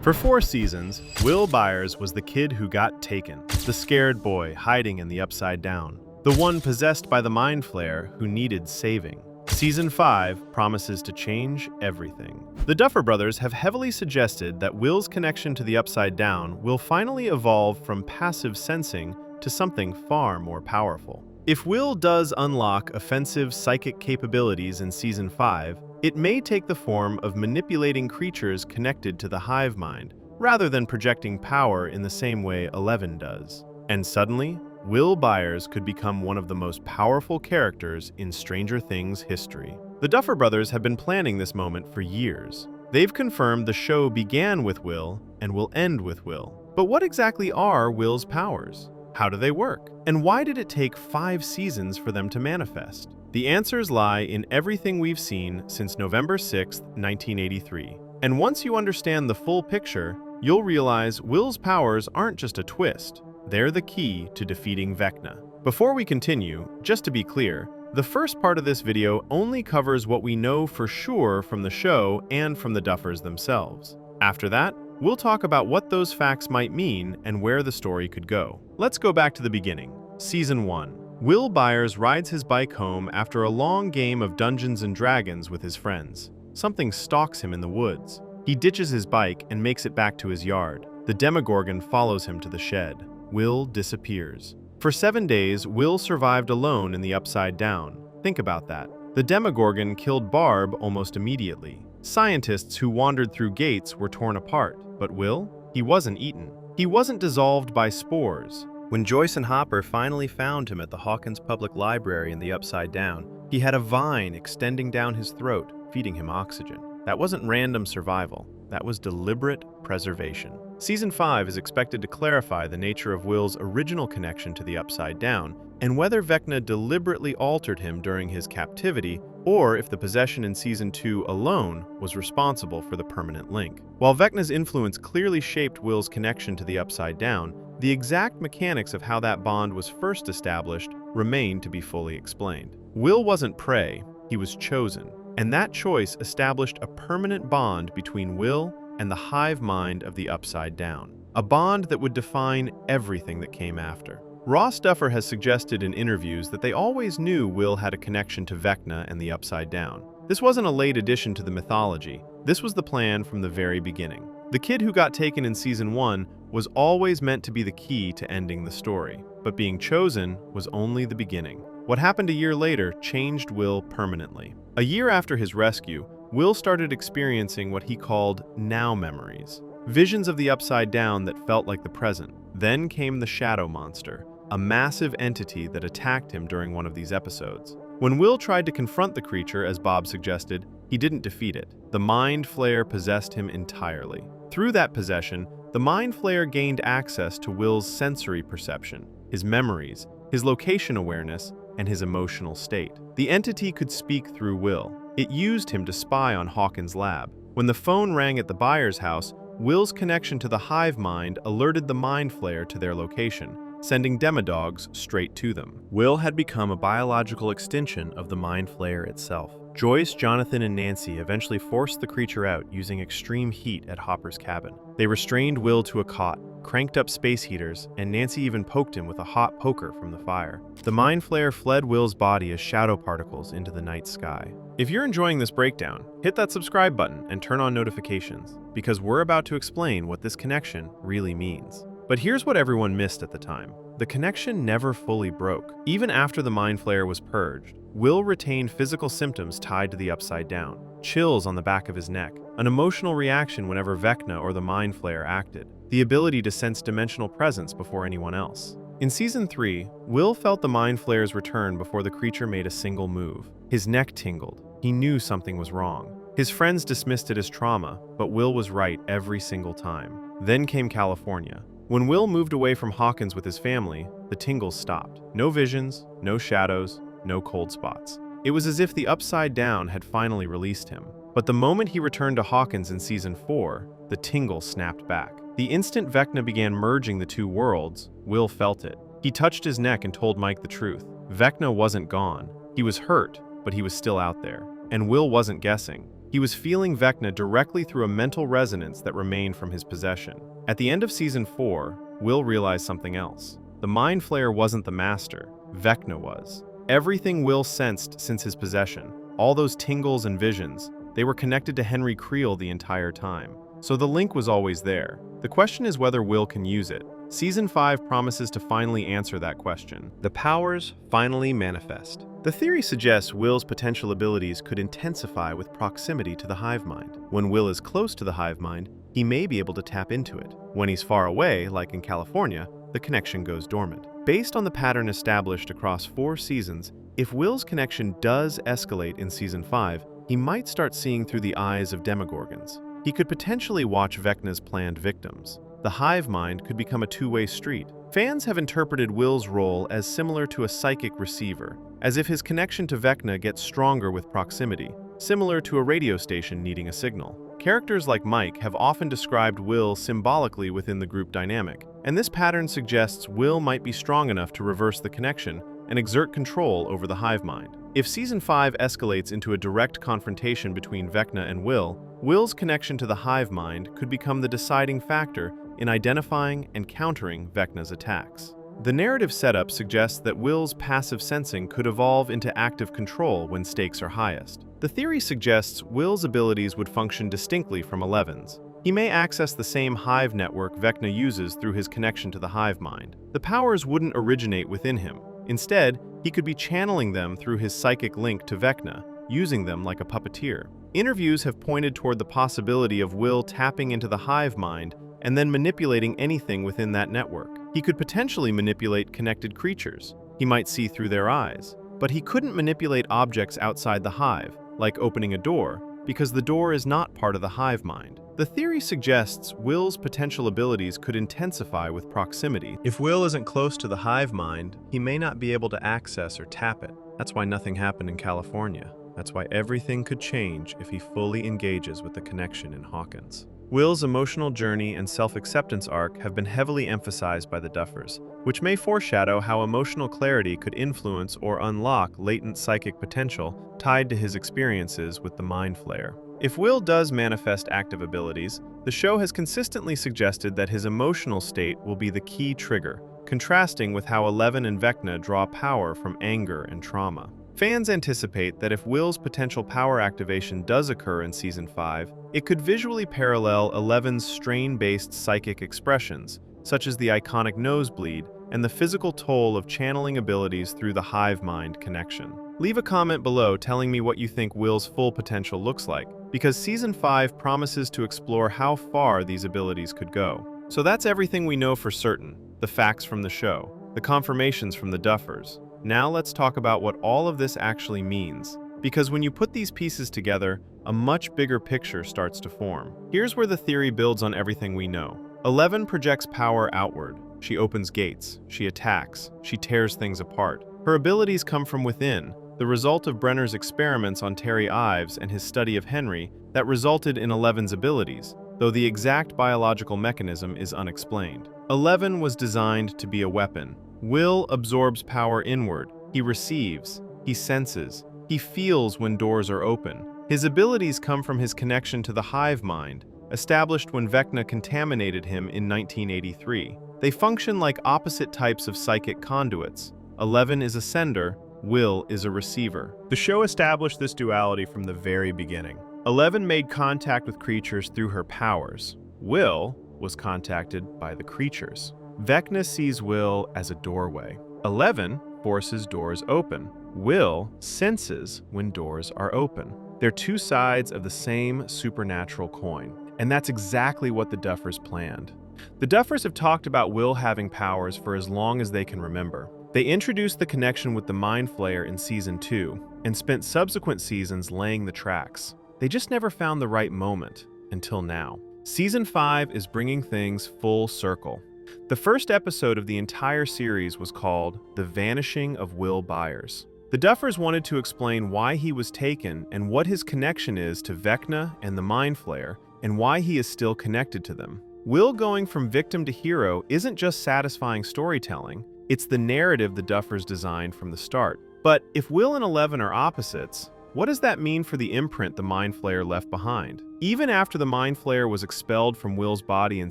For 4 seasons, Will Byers was the kid who got taken, the scared boy hiding in the Upside Down, the one possessed by the Mind Flayer who needed saving. Season 5 promises to change everything. The Duffer Brothers have heavily suggested that Will's connection to the Upside Down will finally evolve from passive sensing to something far more powerful. If Will does unlock offensive psychic capabilities in Season 5, it may take the form of manipulating creatures connected to the hive mind, rather than projecting power in the same way Eleven does. And suddenly, Will Byers could become one of the most powerful characters in Stranger Things history. The Duffer Brothers have been planning this moment for years. They've confirmed the show began with Will and will end with Will. But what exactly are Will's powers? How do they work? And why did it take 5 seasons for them to manifest? The answers lie in everything we've seen since November 6, 1983. And once you understand the full picture, you'll realize Will's powers aren't just a twist. They're the key to defeating Vecna. Before we continue, just to be clear, the first part of this video only covers what we know for sure from the show and from the Duffers themselves. After that, we'll talk about what those facts might mean and where the story could go. Let's go back to the beginning. Season 1. Will Byers rides his bike home after a long game of Dungeons & Dragons with his friends. Something stalks him in the woods. He ditches his bike and makes it back to his yard. The Demogorgon follows him to the shed. Will disappears. For 7 days, Will survived alone in the Upside Down. Think about that. The Demogorgon killed Barb almost immediately. Scientists who wandered through gates were torn apart, but Will? He wasn't eaten. He wasn't dissolved by spores. When Joyce and Hopper finally found him at the Hawkins Public Library in the Upside Down, he had a vine extending down his throat, feeding him oxygen. That wasn't random survival. That was deliberate preservation. Season 5 is expected to clarify the nature of Will's original connection to the Upside Down, and whether Vecna deliberately altered him during his captivity, or if the possession in Season 2 alone was responsible for the permanent link. While Vecna's influence clearly shaped Will's connection to the Upside Down, the exact mechanics of how that bond was first established remain to be fully explained. Will wasn't prey, he was chosen, and that choice established a permanent bond between Will and the hive mind of the Upside Down, a bond that would define everything that came after. Ross Duffer has suggested in interviews that they always knew Will had a connection to Vecna and the Upside Down. This wasn't a late addition to the mythology. This was the plan from the very beginning. The kid who got taken in Season 1 was always meant to be the key to ending the story, but being chosen was only the beginning. What happened a year later changed Will permanently. A year after his rescue, Will started experiencing what he called now memories, visions of the Upside Down that felt like the present. Then came the Shadow Monster, a massive entity that attacked him during one of these episodes. When Will tried to confront the creature, as Bob suggested, he didn't defeat it. The Mind Flayer possessed him entirely. Through that possession, the Mind Flayer gained access to Will's sensory perception, his memories, his location awareness, and his emotional state. The entity could speak through Will. It used him to spy on Hawkins' lab. When the phone rang at the Byers' house, Will's connection to the hive mind alerted the Mind Flayer to their location, sending demodogs straight to them. Will had become a biological extension of the Mind Flayer itself. Joyce, Jonathan, and Nancy eventually forced the creature out using extreme heat at Hopper's cabin. They restrained Will to a cot, cranked up space heaters, and Nancy even poked him with a hot poker from the fire. The Mind Flayer fled Will's body as shadow particles into the night sky. If you're enjoying this breakdown, hit that subscribe button and turn on notifications, because we're about to explain what this connection really means. But here's what everyone missed at the time. The connection never fully broke. Even after the Mind Flayer was purged, Will retained physical symptoms tied to the Upside Down. Chills on the back of his neck, an emotional reaction whenever Vecna or the Mind Flayer acted, the ability to sense dimensional presence before anyone else. In Season 3, Will felt the Mind Flayer's return before the creature made a single move. His neck tingled. He knew something was wrong. His friends dismissed it as trauma, but Will was right every single time. Then came California. When Will moved away from Hawkins with his family, the tingles stopped. No visions, no shadows, no cold spots. It was as if the Upside Down had finally released him. But the moment he returned to Hawkins in Season 4, the tingle snapped back. The instant Vecna began merging the two worlds, Will felt it. He touched his neck and told Mike the truth. Vecna wasn't gone. He was hurt, but he was still out there. And Will wasn't guessing. He was feeling Vecna directly through a mental resonance that remained from his possession. At the end of Season 4, Will realized something else. The Mind Flayer wasn't the master, Vecna was. Everything Will sensed since his possession, all those tingles and visions, they were connected to Henry Creel the entire time. So the link was always there. The question is whether Will can use it. Season 5 promises to finally answer that question. The powers finally manifest. The theory suggests Will's potential abilities could intensify with proximity to the hive mind. When Will is close to the hive mind, he may be able to tap into it. When he's far away, like in California, the connection goes dormant. Based on the pattern established across 4 seasons, if Will's connection does escalate in Season 5, he might start seeing through the eyes of demogorgons. He could potentially watch Vecna's planned victims. The hive mind could become a two-way street. Fans have interpreted Will's role as similar to a psychic receiver, as if his connection to Vecna gets stronger with proximity, similar to a radio station needing a signal. Characters like Mike have often described Will symbolically within the group dynamic, and this pattern suggests Will might be strong enough to reverse the connection and exert control over the hive mind. If Season 5 escalates into a direct confrontation between Vecna and Will, Will's connection to the hive mind could become the deciding factor in identifying and countering Vecna's attacks. The narrative setup suggests that Will's passive sensing could evolve into active control when stakes are highest. The theory suggests Will's abilities would function distinctly from Eleven's. He may access the same hive network Vecna uses through his connection to the hive mind. The powers wouldn't originate within him. Instead, he could be channeling them through his psychic link to Vecna, using them like a puppeteer. Interviews have pointed toward the possibility of Will tapping into the hive mind and then manipulating anything within that network. He could potentially manipulate connected creatures. He might see through their eyes. But he couldn't manipulate objects outside the hive, like opening a door, because the door is not part of the hive mind. The theory suggests Will's potential abilities could intensify with proximity. If Will isn't close to the hive mind, he may not be able to access or tap it. That's why nothing happened in California. That's why everything could change if he fully engages with the connection in Hawkins. Will's emotional journey and self-acceptance arc have been heavily emphasized by the Duffers, which may foreshadow how emotional clarity could influence or unlock latent psychic potential tied to his experiences with the Mind Flayer. If Will does manifest active abilities, the show has consistently suggested that his emotional state will be the key trigger, contrasting with how Eleven and Vecna draw power from anger and trauma. Fans anticipate that if Will's potential power activation does occur in Season 5, it could visually parallel Eleven's strain-based psychic expressions, such as the iconic nosebleed and the physical toll of channeling abilities through the hive-mind connection. Leave a comment below telling me what you think Will's full potential looks like, because Season 5 promises to explore how far these abilities could go. So that's everything we know for certain, the facts from the show, the confirmations from the Duffers. Now let's talk about what all of this actually means, because when you put these pieces together, a much bigger picture starts to form. Here's where the theory builds on everything we know. Eleven projects power outward. She opens gates, she attacks, she tears things apart. Her abilities come from within, the result of Brenner's experiments on Terry Ives and his study of Henry that resulted in Eleven's abilities, though the exact biological mechanism is unexplained. Eleven was designed to be a weapon. Will absorbs power inward. He receives, he senses, he feels when doors are open. His abilities come from his connection to the hive mind, established when Vecna contaminated him in 1983. They function like opposite types of psychic conduits. Eleven is a sender, Will is a receiver. The show established this duality from the very beginning. Eleven made contact with creatures through her powers. Will was contacted by the creatures. Vecna sees Will as a doorway. Eleven forces doors open. Will senses when doors are open. They're two sides of the same supernatural coin, and that's exactly what the Duffers planned. The Duffers have talked about Will having powers for as long as they can remember. They introduced the connection with the Mind Flayer in Season 2 and spent subsequent seasons laying the tracks. They just never found the right moment, until now. Season 5 is bringing things full circle. The first episode of the entire series was called The Vanishing of Will Byers. The Duffers wanted to explain why he was taken and what his connection is to Vecna and the Mind Flayer, and why he is still connected to them. Will going from victim to hero isn't just satisfying storytelling, it's the narrative the Duffers designed from the start. But if Will and Eleven are opposites, What does that mean for the imprint the Mind Flayer left behind? Even after the Mind Flayer was expelled from Will's body in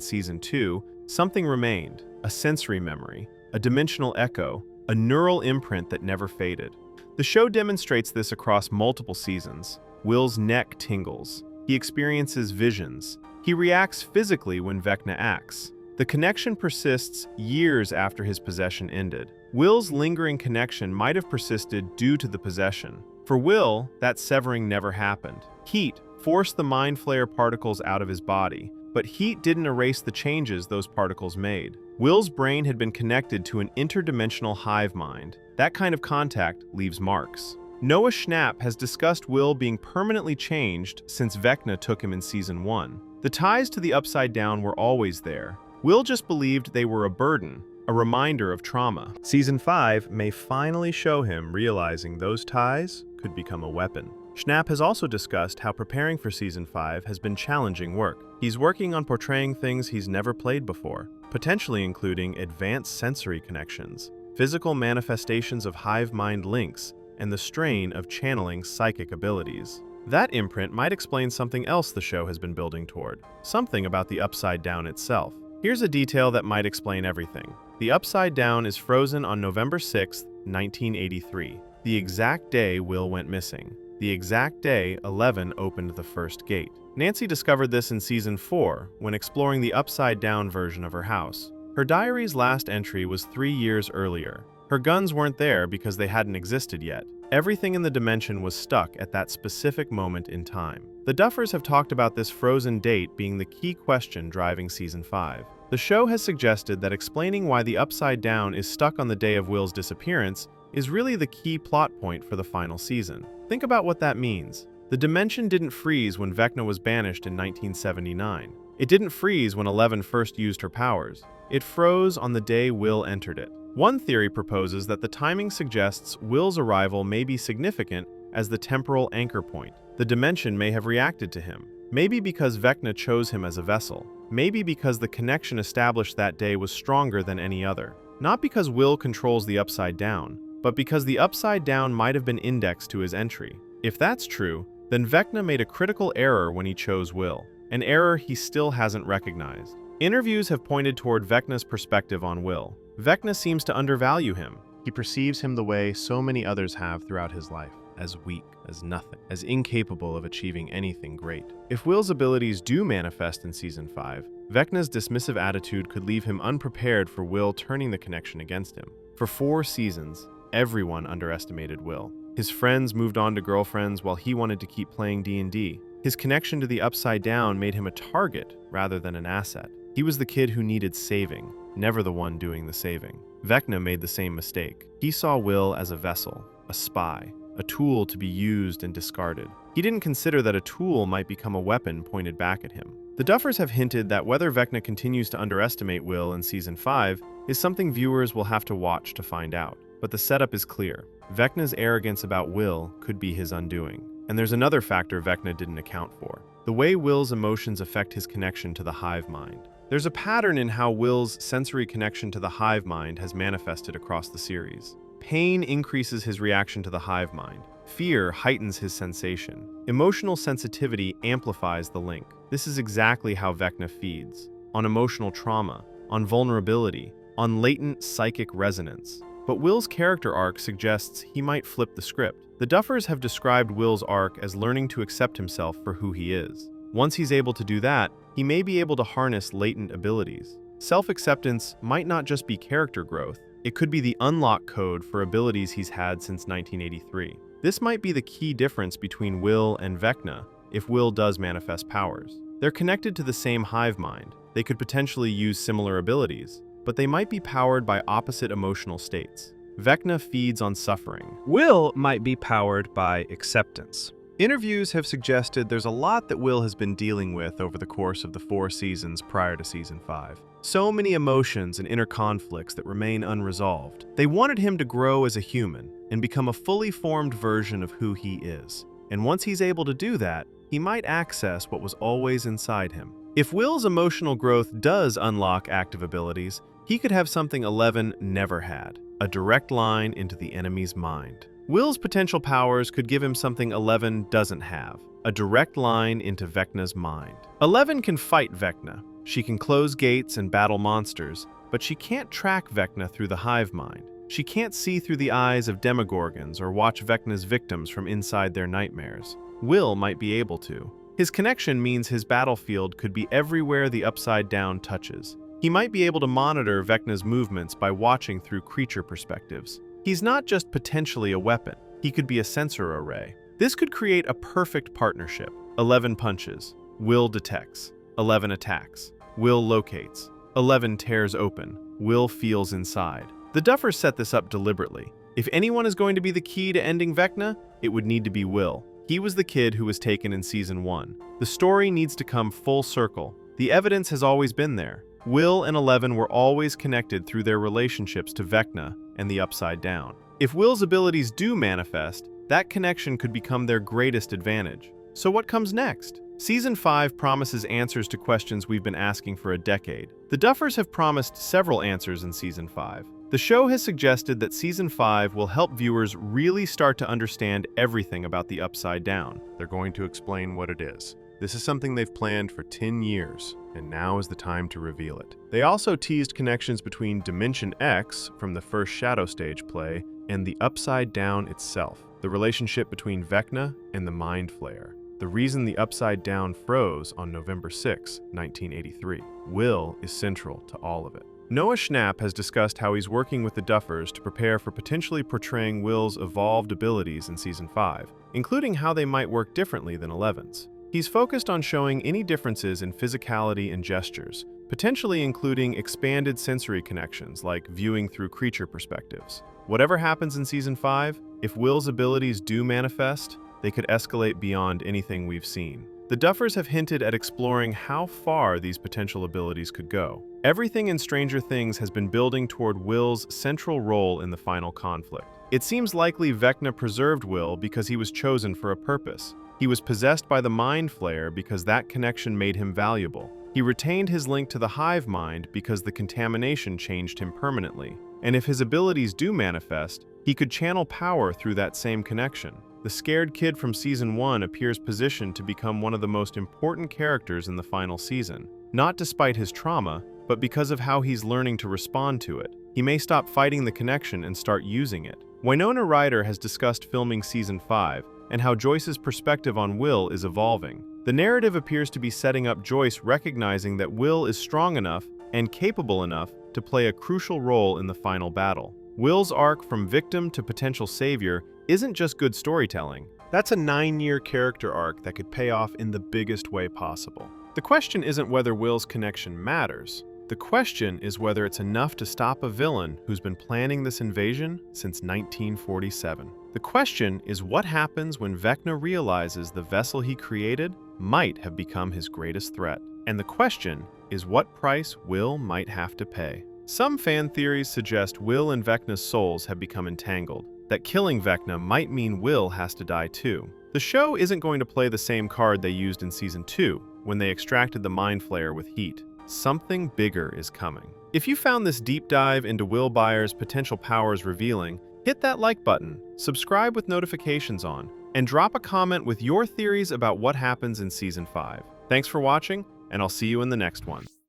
Season 2, something remained: a sensory memory, a dimensional echo, a neural imprint that never faded. The show demonstrates this across multiple seasons. Will's neck tingles. He experiences visions. He reacts physically when Vecna acts. The connection persists years after his possession ended. Will's lingering connection might have persisted due to the possession. For Will, that severing never happened. Heat forced the Mind Flayer particles out of his body, but heat didn't erase the changes those particles made. Will's brain had been connected to an interdimensional hive mind. That kind of contact leaves marks. Noah Schnapp has discussed Will being permanently changed since Vecna took him in Season 1. The ties to the Upside Down were always there. Will just believed they were a burden, a reminder of trauma. Season 5 may finally show him realizing those ties could become a weapon. Schnapp has also discussed how preparing for Season 5 has been challenging work. He's working on portraying things he's never played before, potentially including advanced sensory connections, physical manifestations of hive mind links, and the strain of channeling psychic abilities. That imprint might explain something else the show has been building toward, something about the Upside Down itself. Here's a detail that might explain everything. The Upside Down is frozen on November 6, 1983, the exact day Will went missing, the exact day 11 opened the first gate. Nancy discovered this in Season 4 when exploring the Upside Down version of her house. Her diary's last entry was 3 years earlier. Her guns weren't there because they hadn't existed yet. Everything in the dimension was stuck at that specific moment in time. The Duffers have talked about this frozen date being the key question driving Season 5. The show has suggested that explaining why the Upside Down is stuck on the day of Will's disappearance is really the key plot point for the final season. Think about what that means. The dimension didn't freeze when Vecna was banished in 1979. It didn't freeze when Eleven first used her powers. It froze on the day Will entered it. One theory proposes that the timing suggests Will's arrival may be significant as the temporal anchor point. The dimension may have reacted to him. Maybe because Vecna chose him as a vessel. Maybe because the connection established that day was stronger than any other. Not because Will controls the Upside Down, but because the Upside Down might have been indexed to his entry. If that's true, then Vecna made a critical error when he chose Will, an error he still hasn't recognized. Interviews have pointed toward Vecna's perspective on Will. Vecna seems to undervalue him. He perceives him the way so many others have throughout his life, as weak, as nothing, as incapable of achieving anything great. If Will's abilities do manifest in Season 5, Vecna's dismissive attitude could leave him unprepared for Will turning the connection against him. For 4 seasons, everyone underestimated Will. His friends moved on to girlfriends while he wanted to keep playing D&D. His connection to the Upside Down made him a target rather than an asset. He was the kid who needed saving, never the one doing the saving. Vecna made the same mistake. He saw Will as a vessel, a spy, a tool to be used and discarded. He didn't consider that a tool might become a weapon pointed back at him. The Duffers have hinted that whether Vecna continues to underestimate Will in Season 5 is something viewers will have to watch to find out. But the setup is clear. Vecna's arrogance about Will could be his undoing. And there's another factor Vecna didn't account for: the way Will's emotions affect his connection to the hive mind. There's a pattern in how Will's sensory connection to the hive mind has manifested across the series. Pain increases his reaction to the hive mind. Fear heightens his sensation. Emotional sensitivity amplifies the link. This is exactly how Vecna feeds: on emotional trauma, on vulnerability, on latent psychic resonance. But Will's character arc suggests he might flip the script. The Duffers have described Will's arc as learning to accept himself for who he is. Once he's able to do that, he may be able to harness latent abilities. Self-acceptance might not just be character growth, it could be the unlock code for abilities he's had since 1983. This might be the key difference between Will and Vecna if Will does manifest powers. They're connected to the same hive mind. They could potentially use similar abilities, but they might be powered by opposite emotional states. Vecna feeds on suffering. Will might be powered by acceptance. Interviews have suggested there's a lot that Will has been dealing with over the course of the 4 seasons prior to Season 5. So many emotions and inner conflicts that remain unresolved. They wanted him to grow as a human and become a fully formed version of who he is. And once he's able to do that, he might access what was always inside him. If Will's emotional growth does unlock active abilities, he could have something Eleven never had: a direct line into the enemy's mind. Will's potential powers could give him something 11 doesn't have, a direct line into Vecna's mind. 11 can fight Vecna. She can close gates and battle monsters, but she can't track Vecna through the hive mind. She can't see through the eyes of demogorgons or watch Vecna's victims from inside their nightmares. Will might be able to. His connection means his battlefield could be everywhere the Upside Down touches. He might be able to monitor Vecna's movements by watching through creature perspectives. He's not just potentially a weapon, he could be a sensor array. This could create a perfect partnership. 11 punches, Will detects. 11 attacks, Will locates. 11 tears open, Will feels inside. The Duffers set this up deliberately. If anyone is going to be the key to ending Vecna, it would need to be Will. He was the kid who was taken in Season 1. The story needs to come full circle. The evidence has always been there. Will and 11 were always connected through their relationships to Vecna and the Upside Down. If Will's abilities do manifest, that connection could become their greatest advantage. So what comes next? Season 5 promises answers to questions we've been asking for a decade. The Duffers have promised several answers in Season 5. The show has suggested that Season 5 will help viewers really start to understand everything about the Upside Down. They're going to explain what it is. This is something they've planned for 10 years, and now is the time to reveal it. They also teased connections between Dimension X from the first Shadow Stage play and the Upside Down itself, the relationship between Vecna and the Mind Flayer, the reason the Upside Down froze on November 6, 1983. Will is central to all of it. Noah Schnapp has discussed how he's working with the Duffers to prepare for potentially portraying Will's evolved abilities in Season 5, including how they might work differently than 11's. He's focused on showing any differences in physicality and gestures, potentially including expanded sensory connections like viewing through creature perspectives. Whatever happens in Season 5, if Will's abilities do manifest, they could escalate beyond anything we've seen. The Duffers have hinted at exploring how far these potential abilities could go. Everything in Stranger Things has been building toward Will's central role in the final conflict. It seems likely Vecna preserved Will because he was chosen for a purpose. He was possessed by the Mind Flayer because that connection made him valuable. He retained his link to the hive mind because the contamination changed him permanently. And if his abilities do manifest, he could channel power through that same connection. The scared kid from Season 1 appears positioned to become one of the most important characters in the final season, not despite his trauma, but because of how he's learning to respond to it. He may stop fighting the connection and start using it. Winona Ryder has discussed filming Season 5 and how Joyce's perspective on Will is evolving. The narrative appears to be setting up Joyce recognizing that Will is strong enough and capable enough to play a crucial role in the final battle. Will's arc from victim to potential savior isn't just good storytelling. That's a 9-year character arc that could pay off in the biggest way possible. The question isn't whether Will's connection matters. The question is whether it's enough to stop a villain who's been planning this invasion since 1947. The question is what happens when Vecna realizes the vessel he created might have become his greatest threat. And the question is what price Will might have to pay. Some fan theories suggest Will and Vecna's souls have become entangled, that killing Vecna might mean Will has to die too. The show isn't going to play the same card they used in Season 2, when they extracted the Mind Flayer with heat. Something bigger is coming. If you found this deep dive into Will Byers' potential powers revealing, hit that like button, subscribe with notifications on, and drop a comment with your theories about what happens in Season 5. Thanks for watching, and I'll see you in the next one.